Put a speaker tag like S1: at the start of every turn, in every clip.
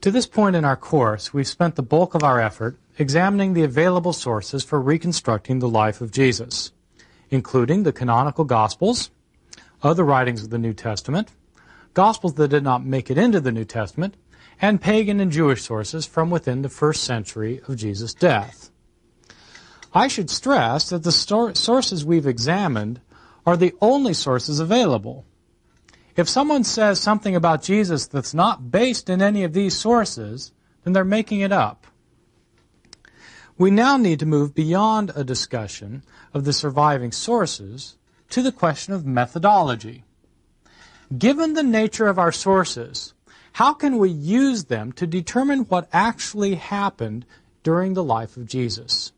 S1: To this point in our course, we've spent the bulk of our effort examining the available sources for reconstructing the life of Jesus, including the canonical Gospels, other writings of the New Testament, Gospels that did not make it into the New Testament, and pagan and Jewish sources from within the first century of Jesus' death. I should stress that the sources we've examined are the only sources available. If someone says something about Jesus that's not based in any of these sources, then they're making it up. We now need to move beyond a discussion of the surviving sources to the question of methodology. Given the nature of our sources, how can we use them to determine what actually happened during the life of Jesus?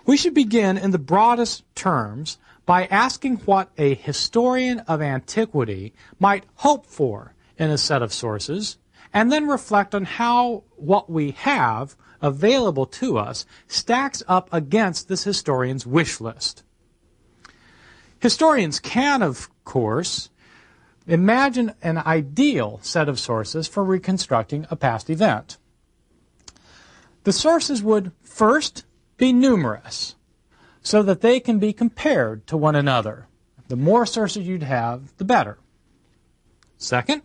S1: We should begin in the broadest terms by asking what a historian of antiquity might hope for in a set of sources, and then reflect on how what we have available to us stacks up against this historian's wish list. Historians can, of course, imagine an ideal set of sources for reconstructing a past event. The sources would first be numerous, so that they can be compared to one another. The more sources you'd have, the better. Second,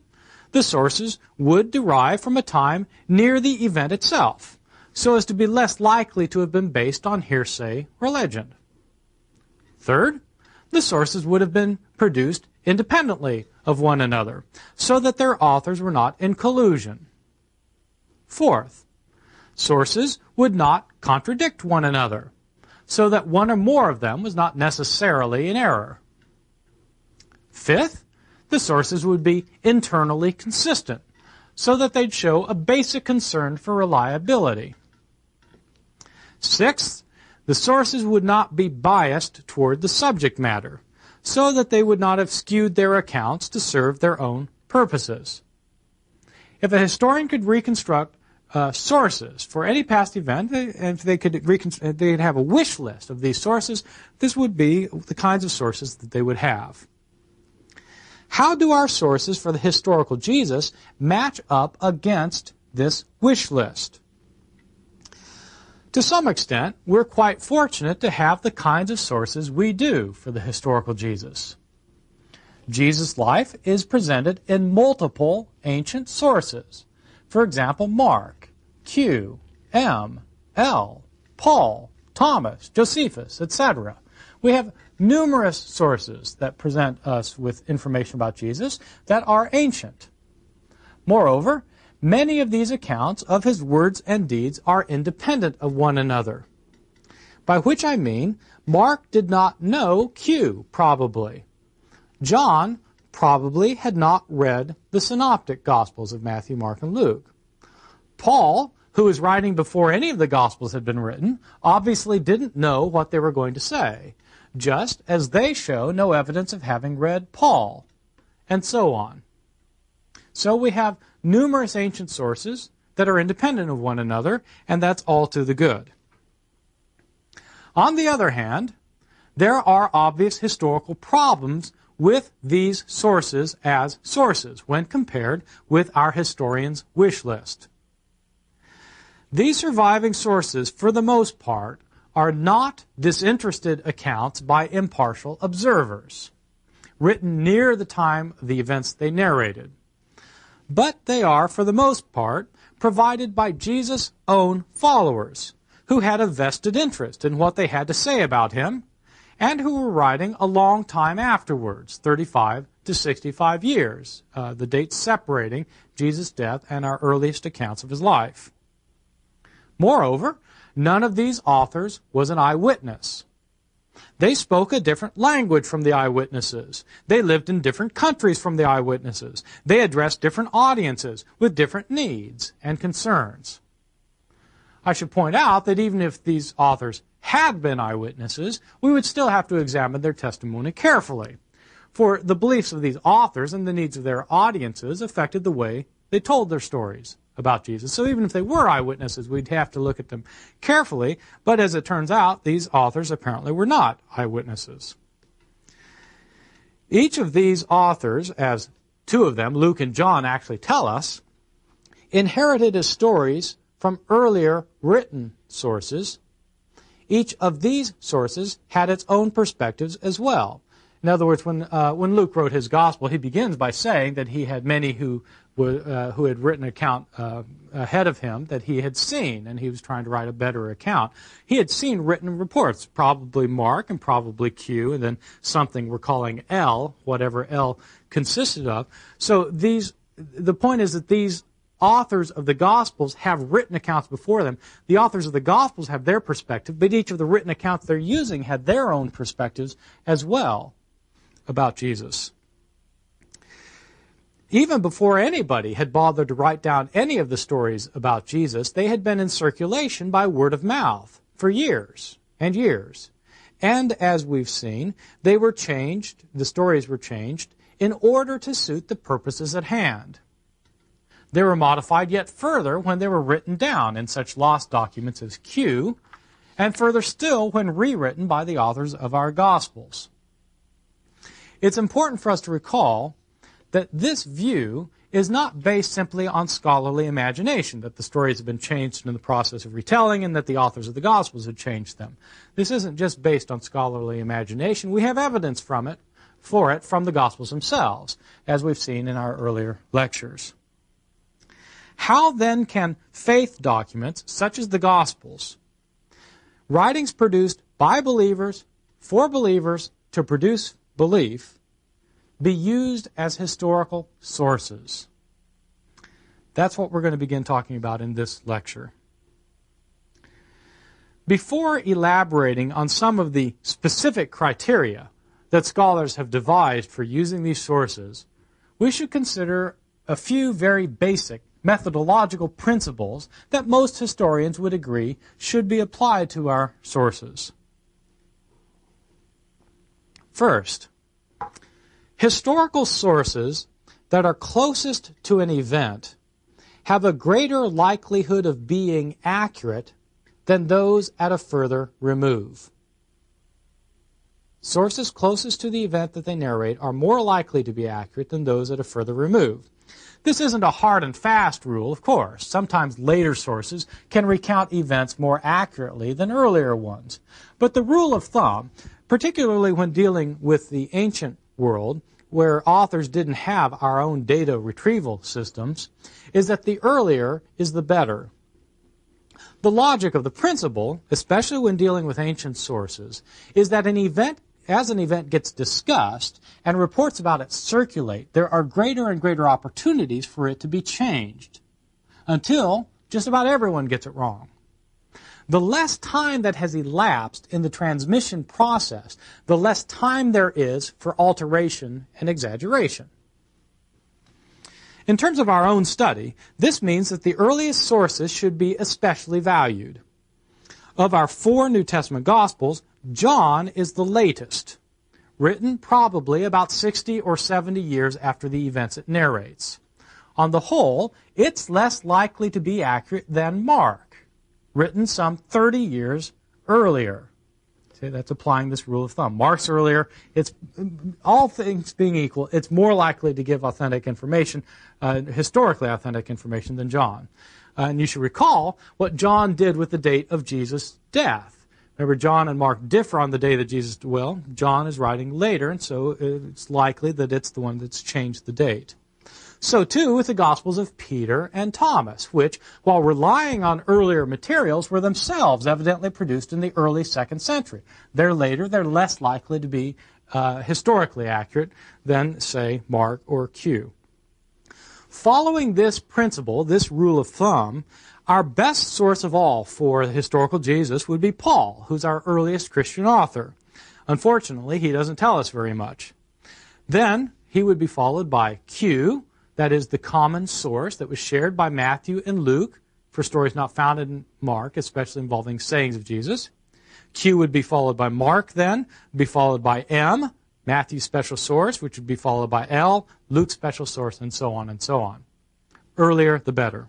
S1: the sources would derive from a time near the event itself, so as to be less likely to have been based on hearsay or legend. Third, the sources would have been produced independently of one another, so that their authors were not in collusion. Fourth, sources would not contradict one another, so that one or more of them was not necessarily in error. Fifth, the sources would be internally consistent, so that they'd show a basic concern for reliability. Sixth, the sources would not be biased toward the subject matter, so that they would not have skewed their accounts to serve their own purposes. If a historian could reconstruct sources for any past event, and if they'd have a wish list of these sources, this would be the kinds of sources that they would have. How do our sources for the historical Jesus match up against this wish list? To some extent, we're quite fortunate to have the kinds of sources we do for the historical Jesus. Jesus' life is presented in multiple ancient sources. For example, Mark, Q, M, L, Paul, Thomas, Josephus, etc. We have numerous sources that present us with information about Jesus that are ancient. Moreover, many of these accounts of his words and deeds are independent of one another. By which I mean, Mark did not know Q, probably. John probably had not read the synoptic Gospels of Matthew, Mark, and Luke. Paul, who was writing before any of the Gospels had been written, obviously didn't know what they were going to say, just as they show no evidence of having read Paul, and so on. So we have numerous ancient sources that are independent of one another, and that's all to the good. On the other hand, there are obvious historical problems with these sources as sources when compared with our historian's wish list. These surviving sources, for the most part, are not disinterested accounts by impartial observers, written near the time of the events they narrated. But they are, for the most part, provided by Jesus' own followers, who had a vested interest in what they had to say about him, and who were writing a long time afterwards, 35 to 65 years, the date separating Jesus' death and our earliest accounts of his life. Moreover, none of these authors was an eyewitness. They spoke a different language from the eyewitnesses. They lived in different countries from the eyewitnesses. They addressed different audiences with different needs and concerns. I should point out that even if these authors had been eyewitnesses, we would still have to examine their testimony carefully, for the beliefs of these authors and the needs of their audiences affected the way they told their stories about Jesus. So even if they were eyewitnesses, we'd have to look at them carefully, but as it turns out, these authors apparently were not eyewitnesses. Each of these authors, as two of them, Luke and John, actually tell us, inherited as stories from earlier written sources. Each of these sources had its own perspectives as well. In other words, when Luke wrote his gospel, he begins by saying that he had many who had written an account ahead of him that he had seen, and he was trying to write a better account. He had seen written reports, probably Mark and probably Q, and then something we're calling L, whatever L consisted of. So the point is that these authors of the Gospels have written accounts before them. The authors of the Gospels have their perspective, but each of the written accounts they're using had their own perspectives as well about Jesus. Even before anybody had bothered to write down any of the stories about Jesus, they had been in circulation by word of mouth for years and years. And as we've seen, they were changed, the stories were changed, in order to suit the purposes at hand. They were modified yet further when they were written down in such lost documents as Q, and further still when rewritten by the authors of our Gospels. It's important for us to recall that this view is not based simply on scholarly imagination, that the stories have been changed in the process of retelling and that the authors of the Gospels had changed them. This isn't just based on scholarly imagination. We have evidence for it from the Gospels themselves, as we've seen in our earlier lectures. How then can faith documents, such as the Gospels, writings produced by believers, for believers, to produce belief, be used as historical sources? That's what we're going to begin talking about in this lecture. Before elaborating on some of the specific criteria that scholars have devised for using these sources, we should consider a few very basic methodological principles that most historians would agree should be applied to our sources. First, historical sources that are closest to an event have a greater likelihood of being accurate than those at a further remove. Sources closest to the event that they narrate are more likely to be accurate than those at a further remove. This isn't a hard and fast rule, of course. Sometimes later sources can recount events more accurately than earlier ones. But the rule of thumb, particularly when dealing with the ancient world, where authors didn't have our own data retrieval systems, is that the earlier is the better. The logic of the principle, especially when dealing with ancient sources, is that as an event gets discussed and reports about it circulate, there are greater and greater opportunities for it to be changed until just about everyone gets it wrong. The less time that has elapsed in the transmission process, the less time there is for alteration and exaggeration. In terms of our own study, this means that the earliest sources should be especially valued. Of our 4 New Testament Gospels, John is the latest, written probably about 60 or 70 years after the events it narrates. On the whole, it's less likely to be accurate than Mark, written some 30 years earlier. See, that's applying this rule of thumb. Mark's earlier. It's, all things being equal, it's more likely to give authentic information, historically authentic information, than John. And you should recall what John did with the date of Jesus' death. Remember, John and Mark differ on the day that Jesus, well, John is writing later, and so it's likely that it's the one that's changed the date. So, too, with the Gospels of Peter and Thomas, which, while relying on earlier materials, were themselves evidently produced in the early 2nd century. They're later, they're less likely to be historically accurate than, say, Mark or Q. Following this principle, this rule of thumb, our best source of all for the historical Jesus would be Paul, who's our earliest Christian author. Unfortunately, he doesn't tell us very much. Then, he would be followed by Q, that is the common source that was shared by Matthew and Luke for stories not found in Mark, especially involving sayings of Jesus. Q would be followed by Mark then, would be followed by M, Matthew's special source, which would be followed by L, Luke's special source, and so on and so on. Earlier, the better.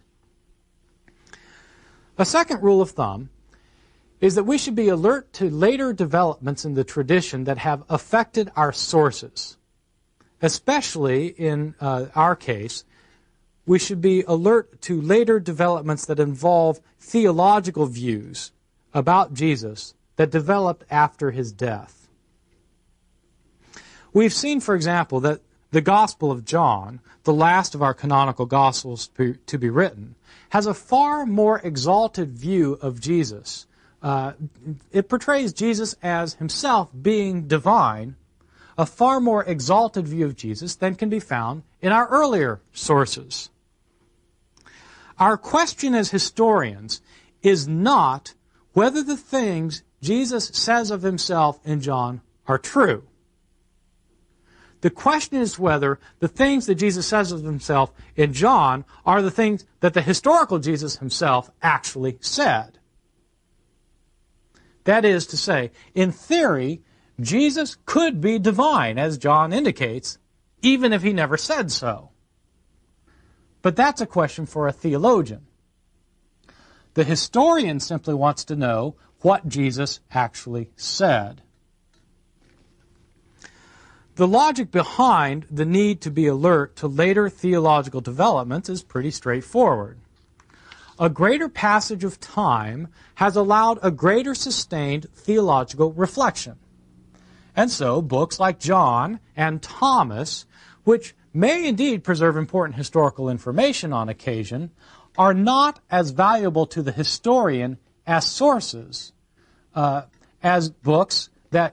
S1: A second rule of thumb is that we should be alert to later developments in the tradition that have affected our sources. Especially in our case, we should be alert to later developments that involve theological views about Jesus that developed after his death. We've seen, for example, that the Gospel of John, the last of our canonical Gospels to be written, has a far more exalted view of Jesus. It portrays Jesus as himself being divine, a far more exalted view of Jesus than can be found in our earlier sources. Our question as historians is not whether the things Jesus says of himself in John are true. The question is whether the things that Jesus says of himself in John are the things that the historical Jesus himself actually said. That is to say, in theory, Jesus could be divine, as John indicates, even if he never said so. But that's a question for a theologian. The historian simply wants to know what Jesus actually said. The logic behind the need to be alert to later theological developments is pretty straightforward. A greater passage of time has allowed a greater sustained theological reflection. And so, books like John and Thomas, which may indeed preserve important historical information on occasion, are not as valuable to the historian as sources, as books that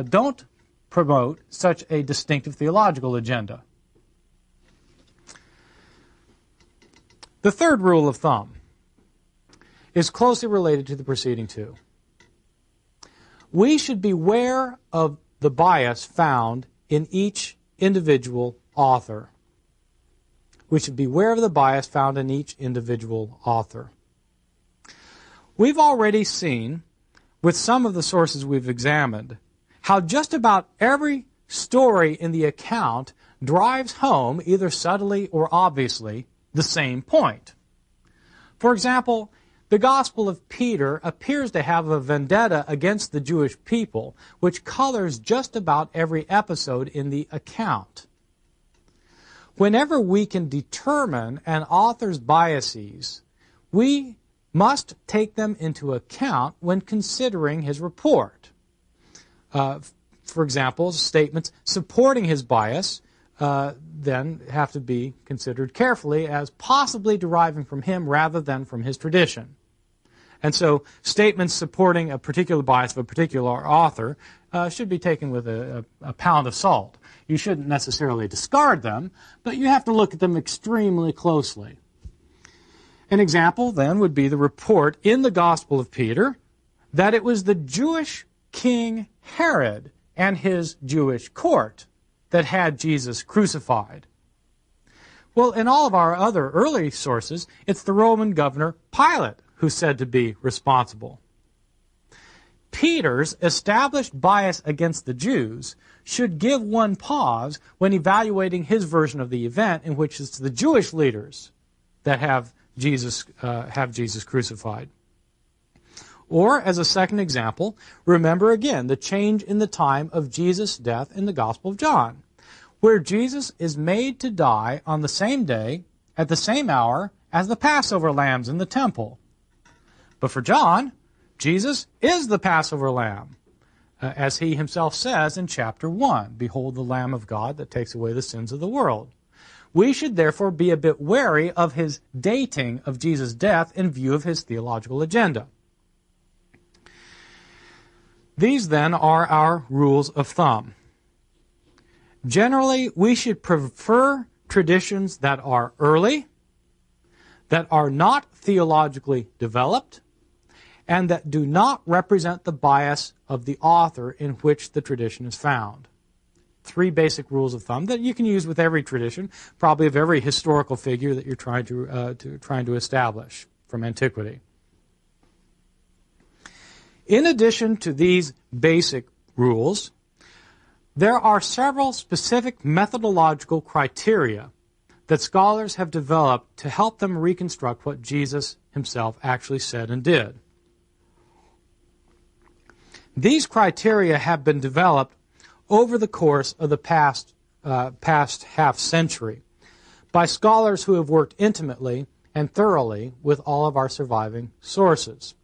S1: don't promote such a distinctive theological agenda. The third rule of thumb is closely related to the preceding two. We should beware of the bias found in each individual author. We should beware of the bias found in each individual author. We've already seen, with some of the sources we've examined, how just about every story in the account drives home, either subtly or obviously, the same point. For example, the Gospel of Peter appears to have a vendetta against the Jewish people, which colors just about every episode in the account. Whenever we can determine an author's biases, we must take them into account when considering his report. For example, statements supporting his bias then have to be considered carefully as possibly deriving from him rather than from his tradition. And so statements supporting a particular bias of a particular author should be taken with a pound of salt. You shouldn't necessarily discard them, but you have to look at them extremely closely. An example, then, would be the report in the Gospel of Peter that it was the Jewish king Herod and his Jewish court that had Jesus crucified. Well, in all of our other early sources, it's the Roman governor Pilate who's said to be responsible. Peter's established bias against the Jews should give one pause when evaluating his version of the event, in which it's the Jewish leaders that have Jesus crucified. Or, as a second example, remember again the change in the time of Jesus' death in the Gospel of John, where Jesus is made to die on the same day, at the same hour, as the Passover lambs in the temple. But for John, Jesus is the Passover lamb, as he himself says in chapter 1, "Behold the Lamb of God that takes away the sins of the world." We should therefore be a bit wary of his dating of Jesus' death in view of his theological agenda. These, then, are our rules of thumb. Generally, we should prefer traditions that are early, that are not theologically developed, and that do not represent the bias of the author in which the tradition is found. Three basic rules of thumb that you can use with every tradition, probably of every historical figure that you're trying to establish from antiquity. In addition to these basic rules, there are several specific methodological criteria that scholars have developed to help them reconstruct what Jesus himself actually said and did. These criteria have been developed over the course of the past half century, by scholars who have worked intimately and thoroughly with all of our surviving sources.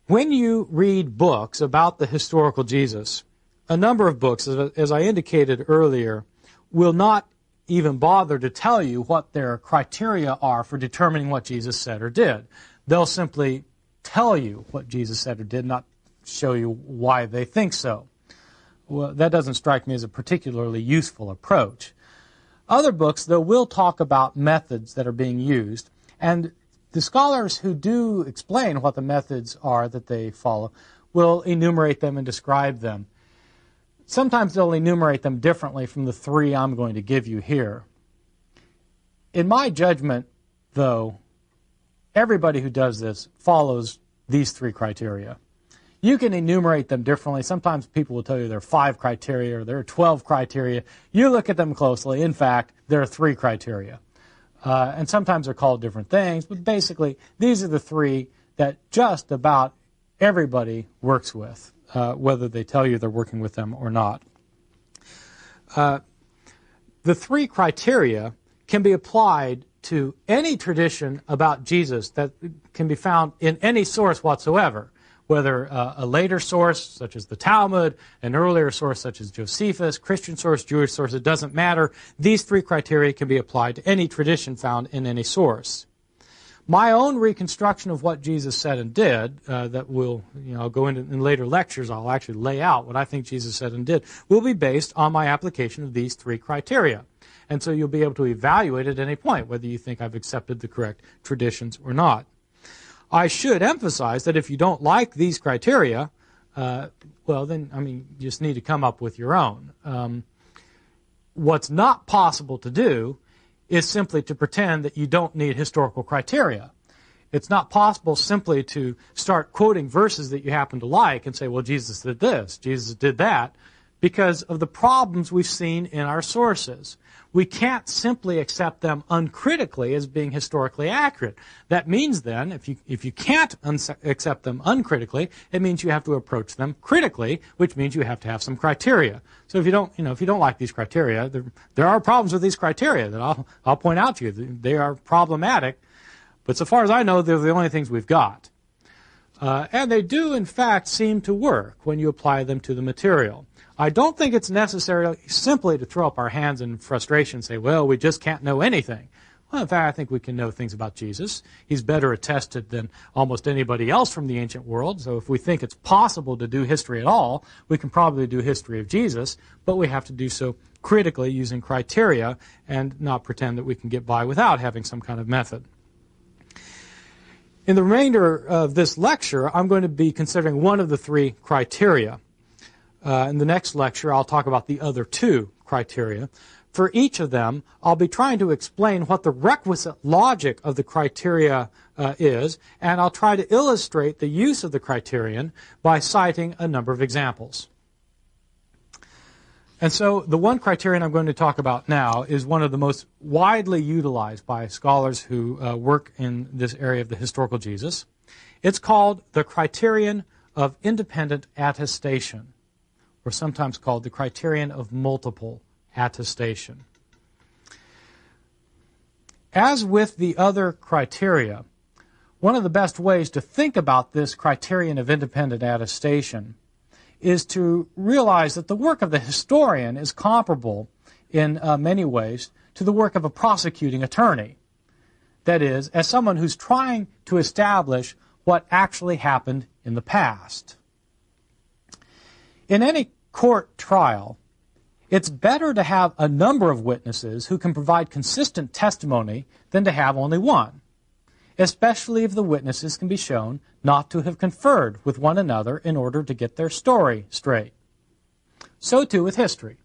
S1: When you read books about the historical Jesus, a number of books, as I indicated earlier, will not even bother to tell you what their criteria are for determining what Jesus said or did. They'll simply tell you what Jesus said or did, not show you why they think so. Well, that doesn't strike me as a particularly useful approach. Other books, though, will talk about methods that are being used, and the scholars who do explain what the methods are that they follow will enumerate them and describe them. Sometimes they'll enumerate them differently from the three I'm going to give you here. In my judgment, though, everybody who does this follows these three criteria. You can enumerate them differently. Sometimes people will tell you there are 5 criteria or there are 12 criteria. You look at them closely. In fact, there are 3 criteria. And sometimes they're called different things, but basically these are the 3 that just about everybody works with, whether they tell you they're working with them or not. The 3 criteria can be applied to any tradition about Jesus that can be found in any source whatsoever, whether a later source, such as the Talmud, an earlier source, such as Josephus, Christian source, Jewish source, it doesn't matter. These 3 criteria can be applied to any tradition found in any source. My own reconstruction of what Jesus said and did, that will, I'll go into in later lectures, I'll actually lay out what I think Jesus said and did, will be based on my application of these 3 criteria. And so you'll be able to evaluate at any point whether you think I've accepted the correct traditions or not. I should emphasize that if you don't like these criteria, then, you just need to come up with your own. What's not possible to do is simply to pretend that you don't need historical criteria. It's not possible simply to start quoting verses that you happen to like and say, well, Jesus did this, Jesus did that, because of the problems we've seen in our sources. We can't simply accept them uncritically as being historically accurate. That means then, if you can't accept them uncritically, it means you have to approach them critically, which means you have to have some criteria. So if you don't like these criteria, there are problems with these criteria that I'll point out to you. They are problematic, but so far as I know, they're the only things we've got. And they do, in fact, seem to work when you apply them to the material. I don't think it's necessary simply to throw up our hands in frustration and say, well, we just can't know anything. Well, in fact, I think we can know things about Jesus. He's better attested than almost anybody else from the ancient world. So if we think it's possible to do history at all, we can probably do history of Jesus, but we have to do so critically using criteria and not pretend that we can get by without having some kind of method. In the remainder of this lecture, I'm going to be considering one of the 3 criteria. In the next lecture, I'll talk about the other 2 criteria. For each of them, I'll be trying to explain what the requisite logic of the criteria is, and I'll try to illustrate the use of the criterion by citing a number of examples. And so the one criterion I'm going to talk about now is one of the most widely utilized by scholars who work in this area of the historical Jesus. It's called the criterion of independent attestation, or sometimes called the criterion of multiple attestation. As with the other criteria, one of the best ways to think about this criterion of independent attestation is to realize that the work of the historian is comparable in many ways to the work of a prosecuting attorney. That is, as someone who's trying to establish what actually happened in the past. In any court trial, it's better to have a number of witnesses who can provide consistent testimony than to have only one, especially if the witnesses can be shown not to have conferred with one another in order to get their story straight. So too with history.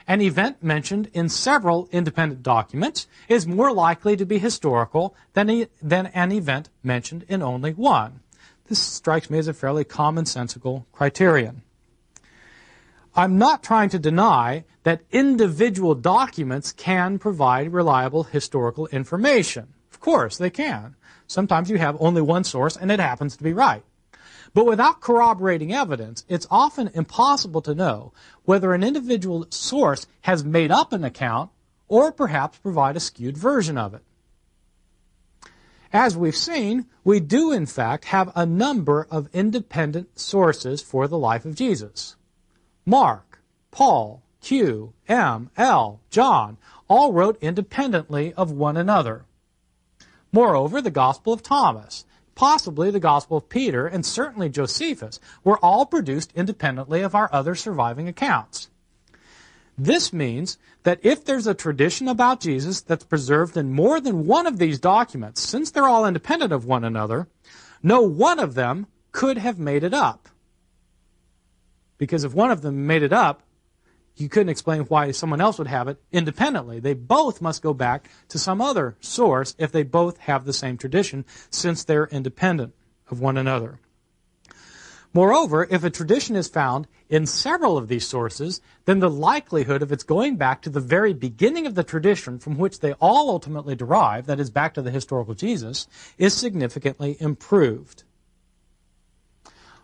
S1: An event mentioned in several independent documents is more likely to be historical than an event mentioned in only one. This strikes me as a fairly commonsensical criterion. I'm not trying to deny that individual documents can provide reliable historical information. Of course, they can. Sometimes you have only one source and it happens to be right. But without corroborating evidence, it's often impossible to know whether an individual source has made up an account or perhaps provide a skewed version of it. As we've seen, we do in fact have a number of independent sources for the life of Jesus. Mark, Paul, Q, M, L, John all wrote independently of one another. Moreover, the Gospel of Thomas, possibly the Gospel of Peter, and certainly Josephus were all produced independently of our other surviving accounts. This means that if there's a tradition about Jesus that's preserved in more than one of these documents, since they're all independent of one another, no one of them could have made it up. Because if one of them made it up, you couldn't explain why someone else would have it independently. They both must go back to some other source if they both have the same tradition, since they're independent of one another. Moreover, if a tradition is found in several of these sources, then the likelihood of its going back to the very beginning of the tradition from which they all ultimately derive, that is, back to the historical Jesus, is significantly improved.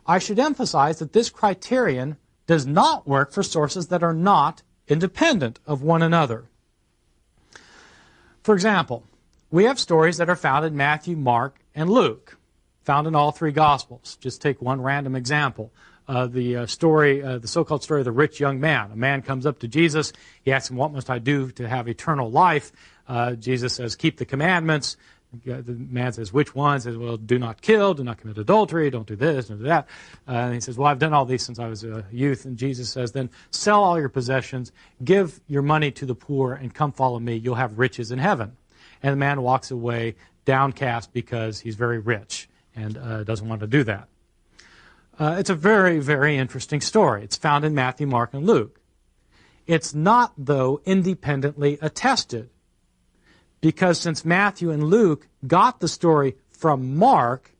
S1: I should emphasize that this criterion does not work for sources that are not independent of one another. For example, we have stories that are found in Matthew, Mark, and Luke, found in all three Gospels. Just take one random example. The so-called story of the rich young man. A man comes up to Jesus. He asks him, "What must I do to have eternal life?" Jesus says, "Keep the commandments." The man says, "Which ones?" He says, "Well, do not kill, do not commit adultery, don't do this, don't do that." And he says, "Well, I've done all these since I was a youth." And Jesus says, "Then sell all your possessions, give your money to the poor, and come follow me. You'll have riches in heaven." And the man walks away downcast because he's very rich and doesn't want to do that. It's a very, very interesting story. It's found in Matthew, Mark, and Luke. It's not, though, independently attested, because since Matthew and Luke got the story from Mark,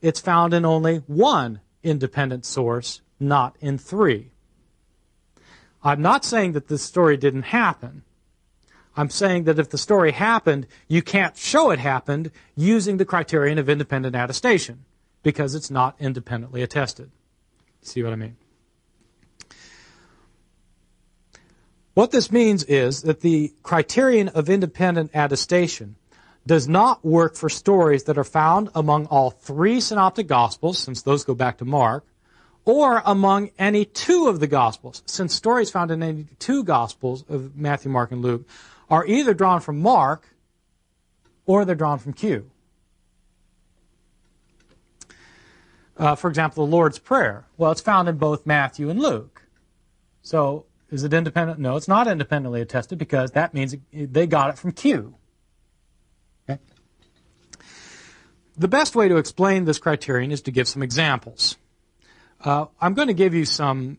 S1: it's found in only one independent source, not in three. I'm not saying that this story didn't happen. I'm saying that if the story happened, you can't show it happened using the criterion of independent attestation, because it's not independently attested. See what I mean? What this means is that the criterion of independent attestation does not work for stories that are found among all three synoptic Gospels, since those go back to Mark, or among any two of the Gospels, since stories found in any two Gospels of Matthew, Mark, and Luke are either drawn from Mark or they're drawn from Q. For example, the Lord's Prayer. Well, it's found in both Matthew and Luke. So, is it independent? No, it's not independently attested, because that means they got it from Q. Okay? The best way to explain this criterion is to give some examples. I'm going to give you some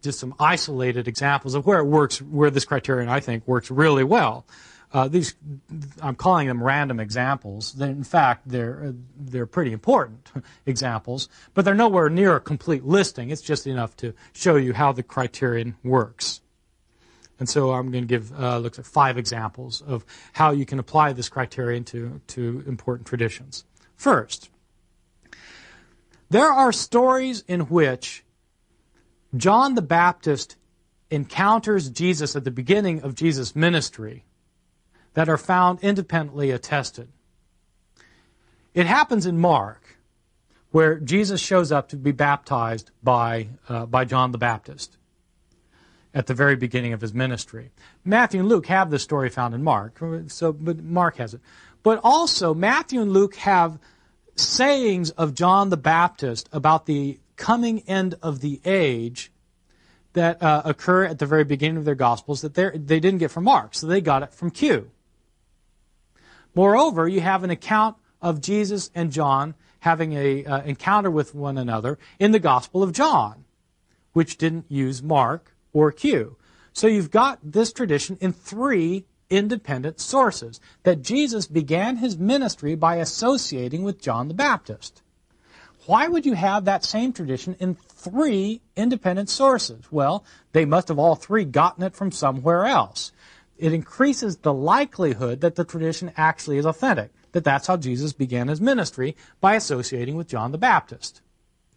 S1: just some isolated examples of where it works, where this criterion, I think, works really well. I'm calling them random examples. In fact, they're pretty important examples, but they're nowhere near a complete listing. It's just enough to show you how the criterion works. And so I'm going to give looks at 5 examples of how you can apply this criterion to important traditions. First, there are stories in which John the Baptist encounters Jesus at the beginning of Jesus' ministry that are found independently attested. It happens in Mark, where Jesus shows up to be baptized by John the Baptist at the very beginning of his ministry. Matthew and Luke have this story found in Mark, but Mark has it. But also, Matthew and Luke have sayings of John the Baptist about the coming end of the age that occur at the very beginning of their Gospels that they didn't get from Mark, so they got it from Q. Moreover, you have an account of Jesus and John having an encounter with one another in the Gospel of John, which didn't use Mark or Q. So you've got this tradition in 3 independent sources, that Jesus began his ministry by associating with John the Baptist. Why would you have that same tradition in 3 independent sources? Well, they must have all 3 gotten it from somewhere else. It increases the likelihood that the tradition actually is authentic, that that's how Jesus began his ministry, by associating with John the Baptist.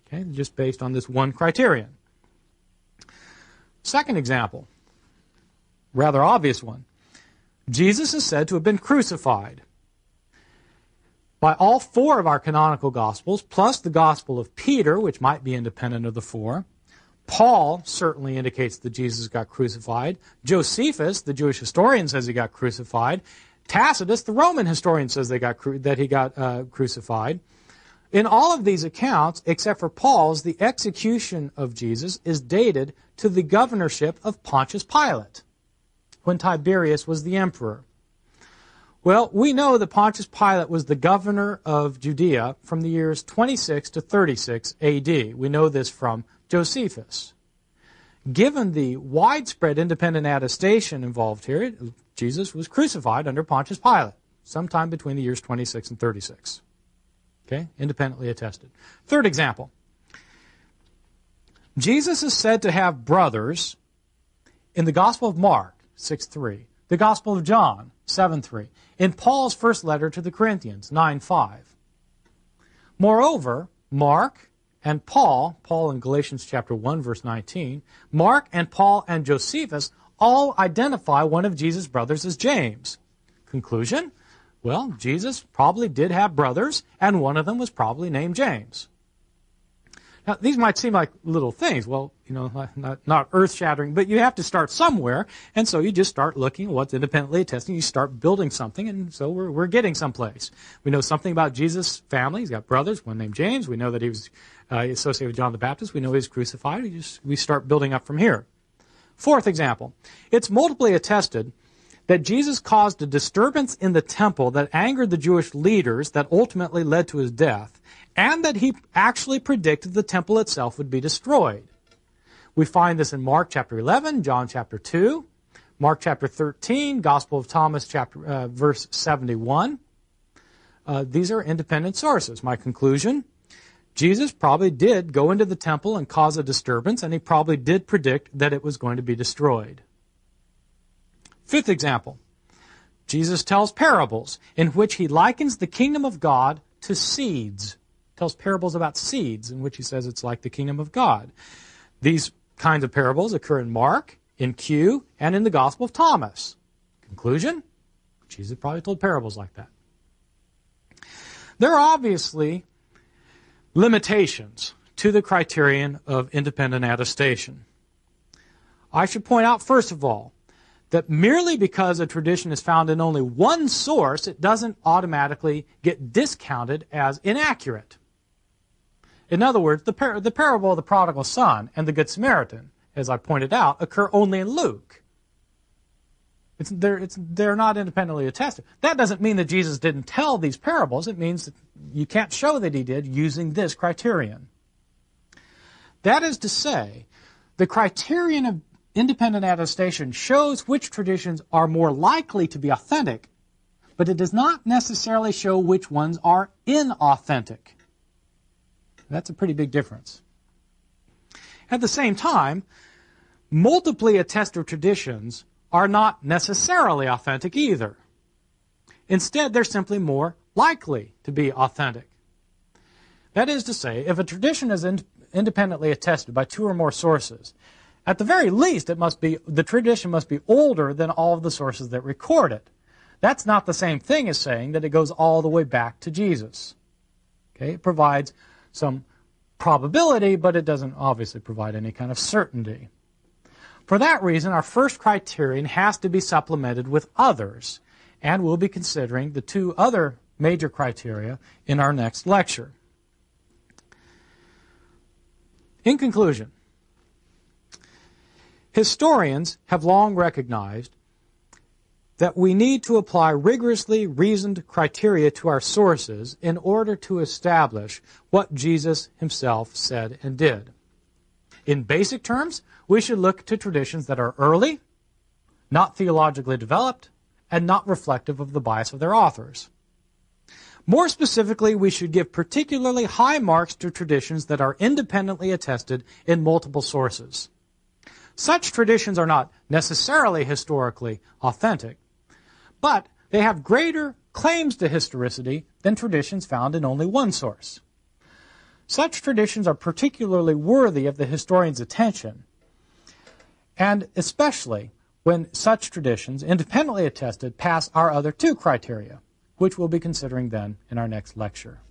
S1: Okay, just based on this one criterion. Second example, rather obvious one. Jesus is said to have been crucified. By all four of our canonical Gospels, plus the Gospel of Peter, which might be independent of the four, Paul certainly indicates that Jesus got crucified. Josephus, the Jewish historian, says he got crucified. Tacitus, the Roman historian, says that he got crucified. In all of these accounts, except for Paul's, the execution of Jesus is dated to the governorship of Pontius Pilate, when Tiberius was the emperor. Well, we know that Pontius Pilate was the governor of Judea from the years 26 to 36 A.D. We know this from Josephus. Given the widespread independent attestation involved here, Jesus was crucified under Pontius Pilate, sometime between the years 26 and 36. Okay, independently attested. Third example. Jesus is said to have brothers in the Gospel of Mark, 6:3, the Gospel of John, 7:3, in Paul's first letter to the Corinthians, 9:5. Moreover, Mark and Paul in Galatians chapter 1, verse 19, Mark and Paul and Josephus all identify one of Jesus' brothers as James. Conclusion? Well, Jesus probably did have brothers, and one of them was probably named James. Now, these might seem like little things. Well, not earth-shattering, but you have to start somewhere, and so you just start looking at what's independently attesting. You start building something, and so we're getting someplace. We know something about Jesus' family. He's got brothers, one named James. We know that he was associated with John the Baptist. We know he was crucified. We start building up from here. Fourth example. It's multiply attested that Jesus caused a disturbance in the temple that angered the Jewish leaders that ultimately led to his death, and that he actually predicted the temple itself would be destroyed. We find this in Mark chapter 11, John chapter 2, Mark chapter 13, Gospel of Thomas verse 71. These are independent sources. My conclusion, Jesus probably did go into the temple and cause a disturbance, and he probably did predict that it was going to be destroyed. Fifth example, Jesus tells parables in which he likens the kingdom of God to seeds. Tells parables about seeds in which he says it's like the kingdom of God. These kinds of parables occur in Mark, in Q, and in the Gospel of Thomas. Conclusion, Jesus probably told parables like that. There are obviously limitations to the criterion of independent attestation. I should point out, first of all, that merely because a tradition is found in only one source, it doesn't automatically get discounted as inaccurate. In other words, the parable of the prodigal son and the Good Samaritan, as I pointed out, occur only in Luke. They're not independently attested. That doesn't mean that Jesus didn't tell these parables. It means that you can't show that he did using this criterion. That is to say, the criterion of independent attestation shows which traditions are more likely to be authentic, but it does not necessarily show which ones are inauthentic. That's a pretty big difference. At the same time, multiply attested traditions are not necessarily authentic either. Instead, they're simply more likely to be authentic. That is to say, if a tradition is independently attested by two or more sources, at the very least, the tradition must be older than all of the sources that record it. That's not the same thing as saying that it goes all the way back to Jesus. Okay? It provides some probability, but it doesn't obviously provide any kind of certainty. For that reason, our first criterion has to be supplemented with others, and we'll be considering the two other major criteria in our next lecture. In conclusion, historians have long recognized that we need to apply rigorously reasoned criteria to our sources in order to establish what Jesus himself said and did. In basic terms, we should look to traditions that are early, not theologically developed, and not reflective of the bias of their authors. More specifically, we should give particularly high marks to traditions that are independently attested in multiple sources. Such traditions are not necessarily historically authentic, but they have greater claims to historicity than traditions found in only one source. Such traditions are particularly worthy of the historian's attention, and especially when such traditions, independently attested, pass our other two criteria, which we'll be considering then in our next lecture.